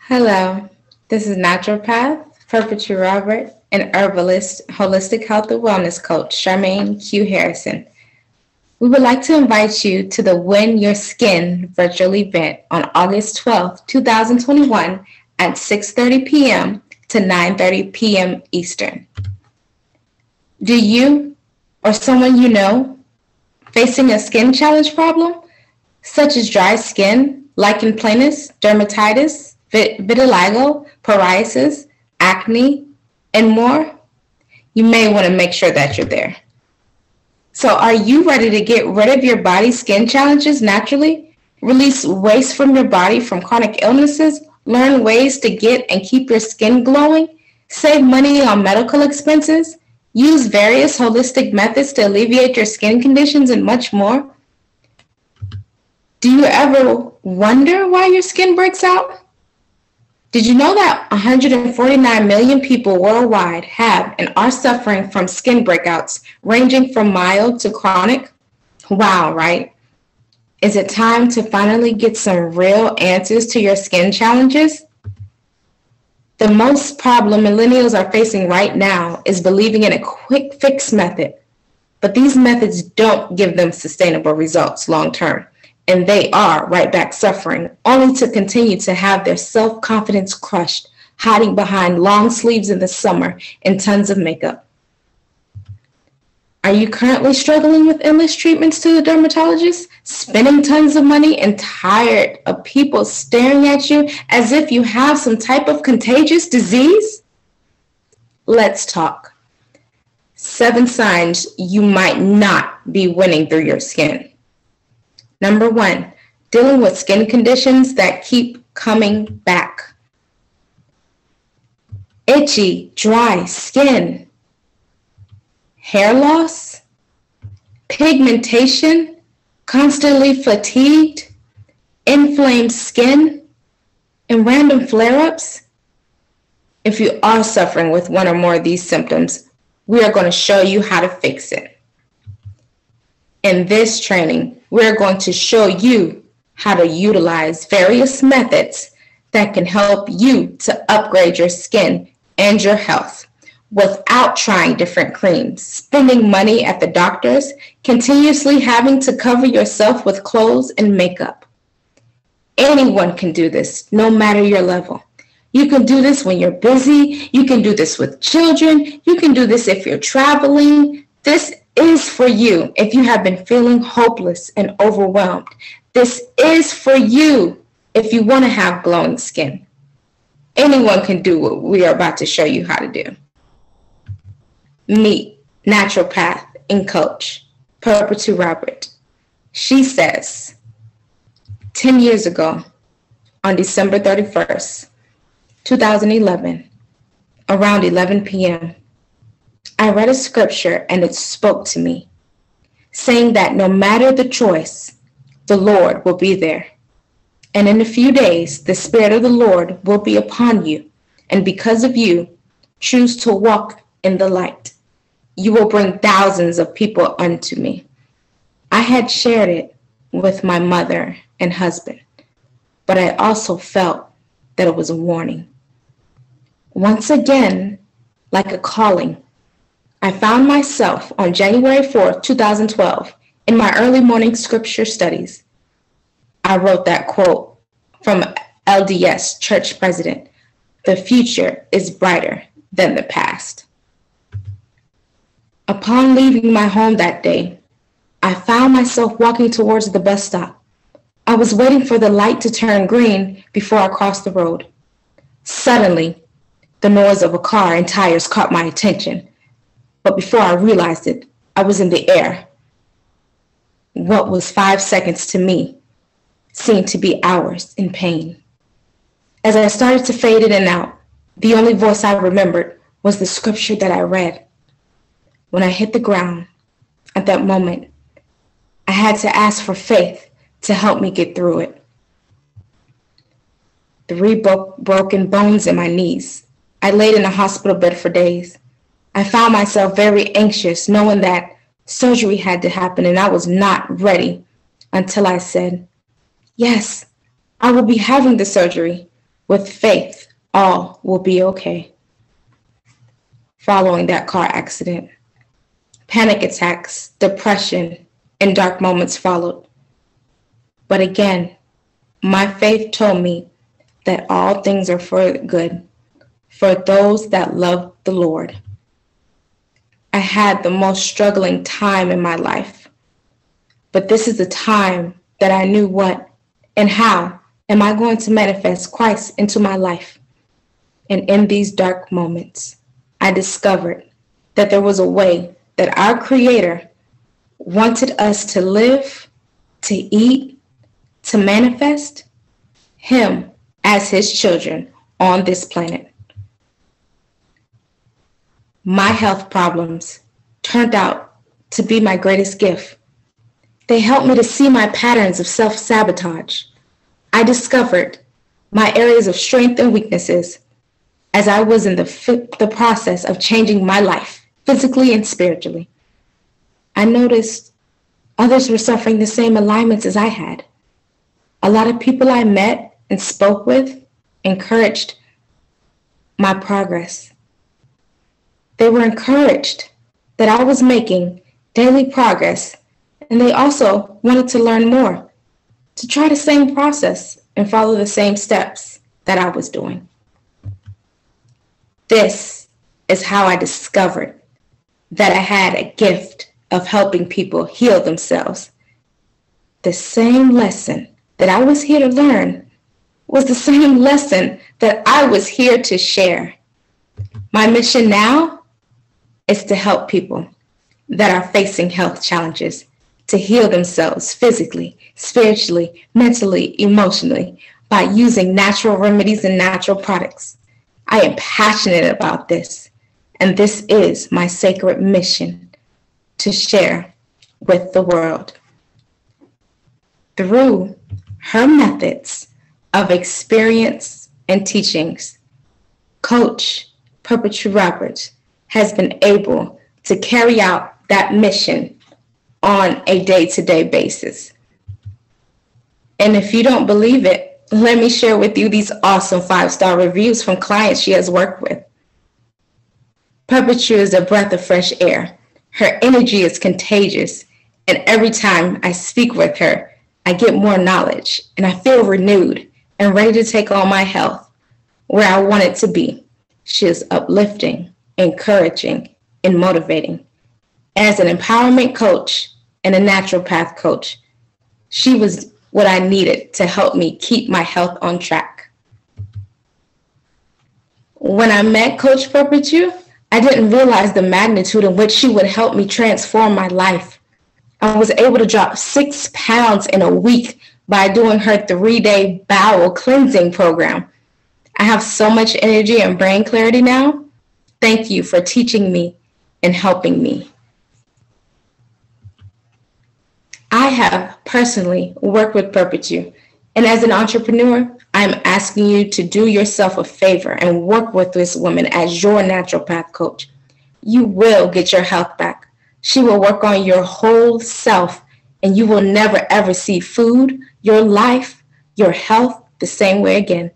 Hello, this is Naturopath, Perpetue Robert, and Herbalist, Holistic Health and Wellness Coach, Sharmane Q. Harrisson. We would like to invite you to the Win Your Skin virtual event on August 12th, 2021 at 6:30 p.m. to 9:30 p.m. Eastern. Do you or someone you know facing a skin challenge problem, such as dry skin, lichen planus, dermatitis, vitiligo, psoriasis, acne, and more? You may want to make sure that you're there. So are you ready to get rid of your body's skin challenges naturally? Release waste from your body from chronic illnesses? Learn ways to get and keep your skin glowing? Save money on medical expenses? Use various holistic methods to alleviate your skin conditions and much more? Do you ever wonder why your skin breaks out? Did you know that 149 million people worldwide have and are suffering from skin breakouts ranging from mild to chronic? Wow, right? Is it time to finally get some real answers to your skin challenges? The most problem millennials are facing right now is believing in a quick fix method, but these methods don't give them sustainable results long term. And they are right back suffering, only to continue to have their self-confidence crushed, hiding behind long sleeves in the summer and tons of makeup. Are you currently struggling with endless treatments to the dermatologist, spending tons of money and tired of people staring at you as if you have some type of contagious disease? Let's talk. 7 signs you might not be winning through your skin. Number 1, dealing with skin conditions that keep coming back. Itchy, dry skin, hair loss, pigmentation, constantly fatigued, inflamed skin, and random flare-ups. If you are suffering with one or more of these symptoms, we are going to show you how to fix it. In this training, we're going to show you how to utilize various methods that can help you to upgrade your skin and your health without trying different creams, spending money at the doctors, continuously having to cover yourself with clothes and makeup. Anyone can do this, no matter your level. You can do this when you're busy. You can do this with children. You can do this if you're traveling. This is for you if you have been feeling hopeless and overwhelmed. This is for you if you want to have glowing skin. Anyone can do what we are about to show you how to do. Meet naturopath and coach, Perpetue Robert. She says, 10 years ago, on December 31st, 2011, around 11 p.m., I read a scripture and it spoke to me, saying that no matter the choice, the Lord will be there. And in a few days, the Spirit of the Lord will be upon you. And because of you, choose to walk in the light. You will bring thousands of people unto me. I had shared it with my mother and husband, but I also felt that it was a warning. Once again, like a calling, I found myself on January 4th, 2012, in my early morning scripture studies. I wrote that quote from LDS church president, "The future is brighter than the past." Upon leaving my home that day, I found myself walking towards the bus stop. I was waiting for the light to turn green before I crossed the road. Suddenly, the noise of a car and tires caught my attention. But before I realized it, I was in the air. What was 5 seconds to me seemed to be hours in pain. As I started to fade in and out, the only voice I remembered was the scripture that I read. When I hit the ground, at that moment, I had to ask for faith to help me get through it. 3 broken bones in my knees. I laid in a hospital bed for days. I found myself very anxious, knowing that surgery had to happen, and I was not ready until I said, "Yes, I will be having the surgery. With faith, all will be okay. Following that car accident, panic attacks, depression, and dark moments followed. But again, my faith told me that all things are for good, for those that love the Lord. I had the most struggling time in my life, but this is the time that I knew what and how am I going to manifest Christ into my life. And in these dark moments, I discovered that there was a way that our Creator wanted us to live, to eat, to manifest Him as His children on this planet. My health problems turned out to be my greatest gift. They helped me to see my patterns of self-sabotage. I discovered my areas of strength and weaknesses as I was in the process of changing my life, physically and spiritually. I noticed others were suffering the same alignments as I had. A lot of people I met and spoke with encouraged my progress. They were encouraged that I was making daily progress, and they also wanted to learn more, to try the same process and follow the same steps that I was doing. This is how I discovered that I had a gift of helping people heal themselves. The same lesson that I was here to learn was the same lesson that I was here to share. My mission now is to help people that are facing health challenges to heal themselves physically, spiritually, mentally, emotionally by using natural remedies and natural products. I am passionate about this, and this is my sacred mission to share with the world. Through her methods of experience and teachings, Coach Perpetue Robert has been able to carry out that mission on a day-to-day basis. And if you don't believe it, let me share with you these awesome 5-star reviews from clients she has worked with. Perpetue is a breath of fresh air. Her energy is contagious, and every time I speak with her, I get more knowledge, and I feel renewed and ready to take on my health where I want it to be. She is uplifting, encouraging, and motivating. As an empowerment coach and a naturopath coach, she was what I needed to help me keep my health on track. When I met Coach Perpetue, I didn't realize the magnitude in which she would help me transform my life. I was able to drop 6 pounds in a week by doing her 3-day bowel cleansing program. I have so much energy and brain clarity now. Thank you for teaching me and helping me. I have personally worked with Perpetue, and as an entrepreneur, I'm asking you to do yourself a favor and work with this woman as your naturopath coach. You will get your health back. She will work on your whole self, and you will never ever see food, your life, your health the same way again.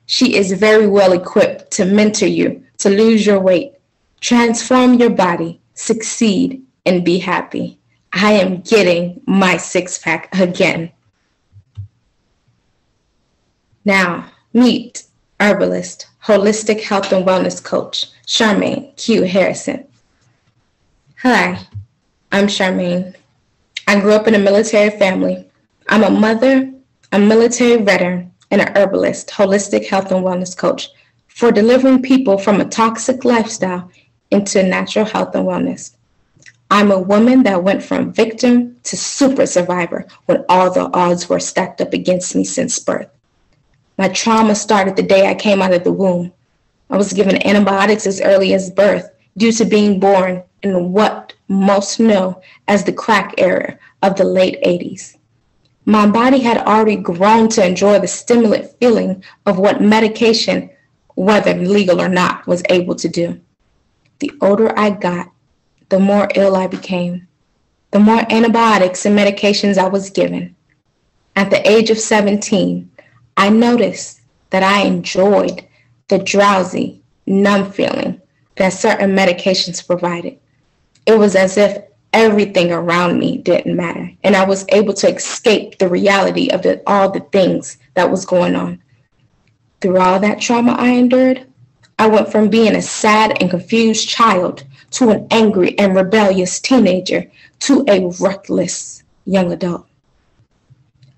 She is very well equipped to mentor you to lose your weight, transform your body, succeed, and be happy. I am getting my 6-pack again. Now, meet herbalist, holistic health and wellness coach, Sharmane Q. Harrisson. Hi, I'm Sharmane. I grew up in a military family. I'm a mother, a military veteran, and an herbalist, holistic health and wellness coach for delivering people from a toxic lifestyle into natural health and wellness. I'm a woman that went from victim to super survivor when all the odds were stacked up against me since birth. My trauma started the day I came out of the womb. I was given antibiotics as early as birth due to being born in what most know as the crack era of the late 80s. My body had already grown to enjoy the stimulant feeling of what medication, whether legal or not, was able to do. The older I got, the more ill I became, the more antibiotics and medications I was given. At the age of 17, I noticed that I enjoyed the drowsy, numb feeling that certain medications provided. It was as if everything around me didn't matter, and I was able to escape the reality of all the things that was going on. Through all that trauma I endured, I went from being a sad and confused child to an angry and rebellious teenager to a reckless young adult.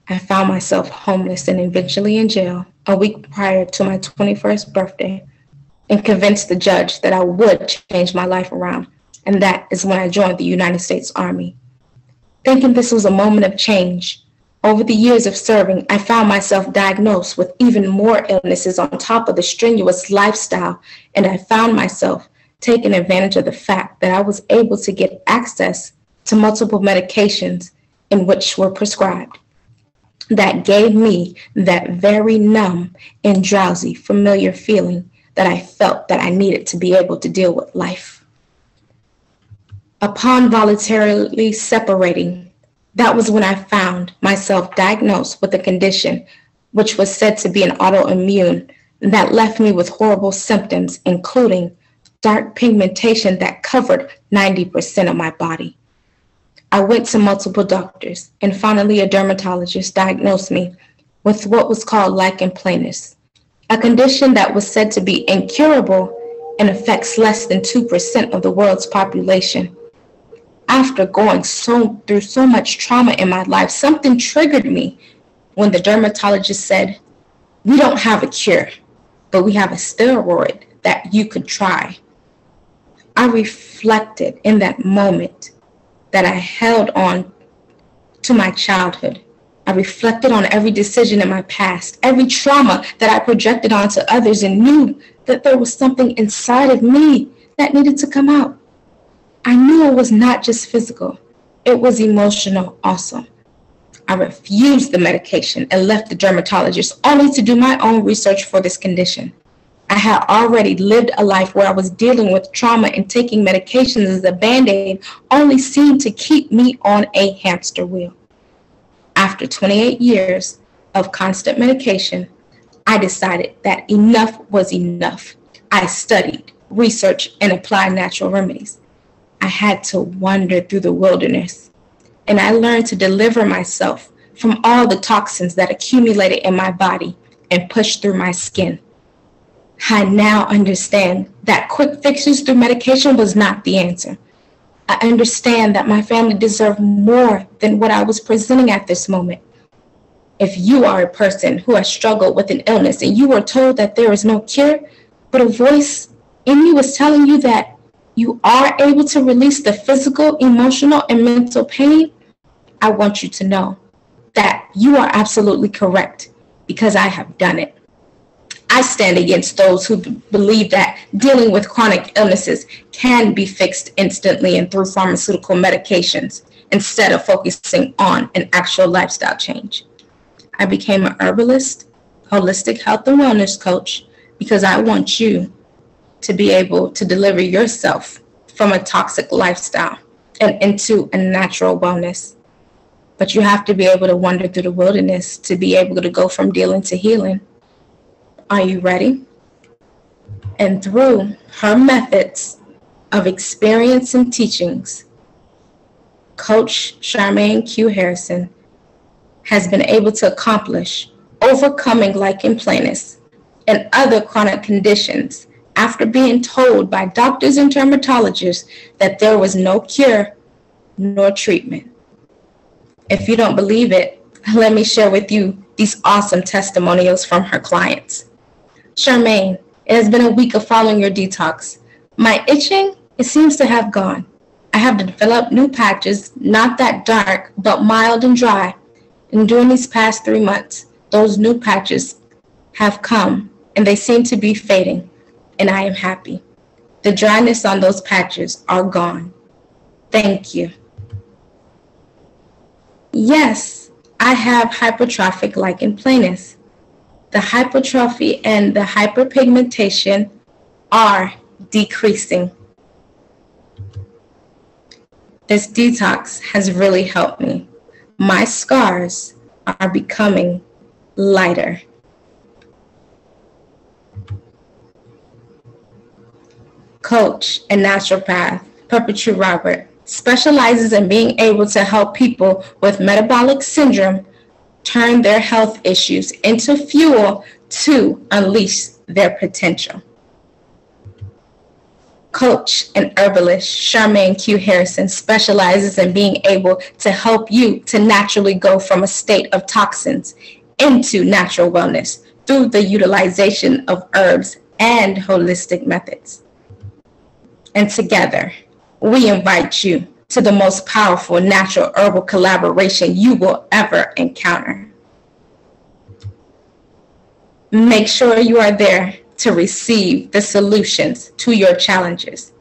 I found myself homeless and eventually in jail a week prior to my 21st birthday, and convinced the judge that I would change my life around. And that is when I joined the United States Army. Thinking this was a moment of change, over the years of serving, I found myself diagnosed with even more illnesses on top of the strenuous lifestyle, and I found myself taking advantage of the fact that I was able to get access to multiple medications in which were prescribed. That gave me that very numb and drowsy, familiar feeling that I felt that I needed to be able to deal with life. Upon voluntarily separating, that was when I found myself diagnosed with a condition which was said to be an autoimmune that left me with horrible symptoms, including dark pigmentation that covered 90% of my body. I went to multiple doctors, and finally a dermatologist diagnosed me with what was called lichen planus, a condition that was said to be incurable and affects less than 2% of the world's population. After going through so much trauma in my life, something triggered me when the dermatologist said, "We don't have a cure, but we have a steroid that you could try." I reflected in that moment that I held on to my childhood. I reflected on every decision in my past, every trauma that I projected onto others, and knew that there was something inside of me that needed to come out. I knew it was not just physical, it was emotional also. I refused the medication and left the dermatologist only to do my own research for this condition. I had already lived a life where I was dealing with trauma, and taking medications as a Band-Aid only seemed to keep me on a hamster wheel. After 28 years of constant medication, I decided that enough was enough. I studied, researched, and applied natural remedies. I had to wander through the wilderness, and I learned to deliver myself from all the toxins that accumulated in my body and pushed through my skin. I now understand that quick fixes through medication was not the answer. I understand that my family deserved more than what I was presenting at this moment. If you are a person who has struggled with an illness and you were told that there is no cure, but a voice in you is telling you that you are able to release the physical, emotional, and mental pain, I want you to know that you are absolutely correct, because I have done it. I stand against those who believe that dealing with chronic illnesses can be fixed instantly and through pharmaceutical medications, instead of focusing on an actual lifestyle change. I became an herbalist, holistic health and wellness coach, because I want you to be able to deliver yourself from a toxic lifestyle and into a natural wellness. But you have to be able to wander through the wilderness to be able to go from dealing to healing. Are you ready? And through her methods of experience and teachings, Coach Sharmane Q. Harrisson has been able to accomplish overcoming lichen planus and other chronic conditions after being told by doctors and dermatologists that there was no cure nor treatment. If you don't believe it, let me share with you these awesome testimonials from her clients. Sharmane, it has been a week of following your detox. My itching, it seems to have gone. I have developed new patches, not that dark, but mild and dry. And during these past 3 months, those new patches have come, and they seem to be fading, and I am happy. The dryness on those patches are gone. Thank you. Yes, I have hypertrophic lichen planus. The hypertrophy and the hyperpigmentation are decreasing. This detox has really helped me. My scars are becoming lighter. coach and naturopath, Perpetue Robert, specializes in being able to help people with metabolic syndrome turn their health issues into fuel to unleash their potential. Coach and herbalist Sharmane Q Harrisson specializes in being able to help you to naturally go from a state of toxins into natural wellness through the utilization of herbs and holistic methods. And together, we invite you to the most powerful natural herbal collaboration you will ever encounter. Make sure you are there to receive the solutions to your challenges